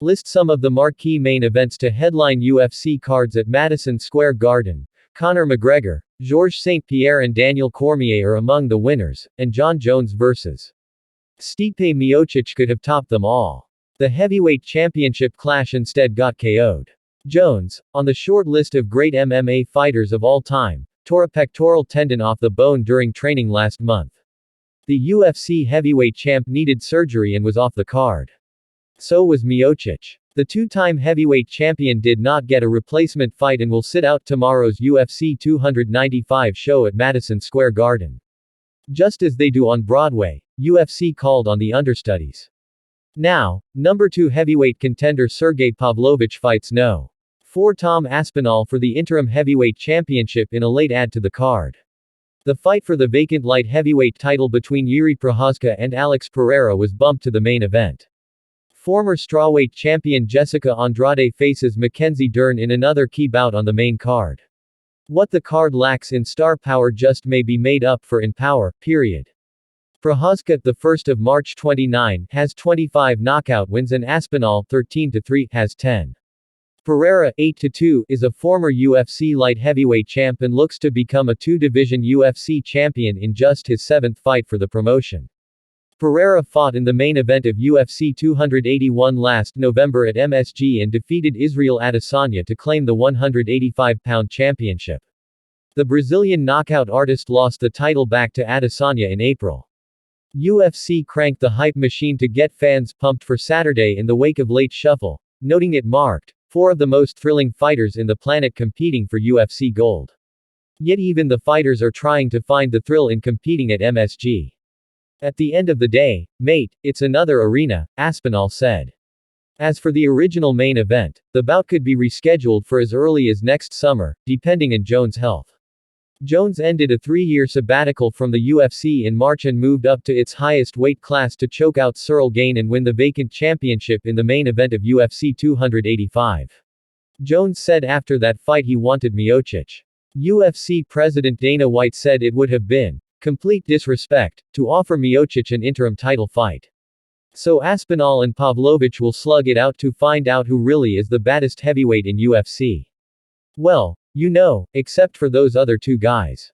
List some of the marquee main events to headline UFC cards at Madison Square Garden. Conor McGregor, Georges St-Pierre and Daniel Cormier are among the winners, and Jon Jones vs. Stipe Miocic could have topped them all. The heavyweight championship clash instead got KO'd. Jones, on the short list of great MMA fighters of all time, tore a pectoral tendon off the bone during training last month. The UFC heavyweight champ needed surgery and was off the card. So was Miocic. The two-time heavyweight champion did not get a replacement fight and will sit out tomorrow's UFC 295 show at Madison Square Garden. Just as they do on Broadway, UFC called on the understudies. Now, number 2 heavyweight contender Sergei Pavlovich fights No. 4 Tom Aspinall for the interim heavyweight championship in a late add to the card. The fight for the vacant light heavyweight title between Jiri Procházka and Alex Pereira was bumped to the main event. Former strawweight champion Jessica Andrade faces Mackenzie Dern in another key bout on the main card. What the card lacks in star power just may be made up for in power, period. Procházka, the 1st of March 29, has 25 knockout wins and Aspinall, 13-3, has 10. Pereira, 8-2, is a former UFC light heavyweight champ and looks to become a 2-division UFC champion in just his 7th fight for the promotion. Pereira fought in the main event of UFC 281 last November at MSG and defeated Israel Adesanya to claim the 185-pound championship. The Brazilian knockout artist lost the title back to Adesanya in April. UFC cranked the hype machine to get fans pumped for Saturday in the wake of Late Shuffle, noting it marked 4 of the most thrilling fighters in the planet competing for UFC gold. Yet even the fighters are trying to find the thrill in competing at MSG. At the end of the day, mate, it's another arena, Aspinall said. As for the original main event, the bout could be rescheduled for as early as next summer, depending on Jones' health. Jones ended a 3-year sabbatical from the UFC in March and moved up to its highest weight class to choke out Cyril Gane and win the vacant championship in the main event of UFC 285. Jones said after that fight he wanted Miocic. UFC President Dana White said it would have been complete disrespect to offer Miocic an interim title fight. So Aspinall and Pavlovich will slug it out to find out who really is the baddest heavyweight in UFC. Well, you know, except for those other 2 guys.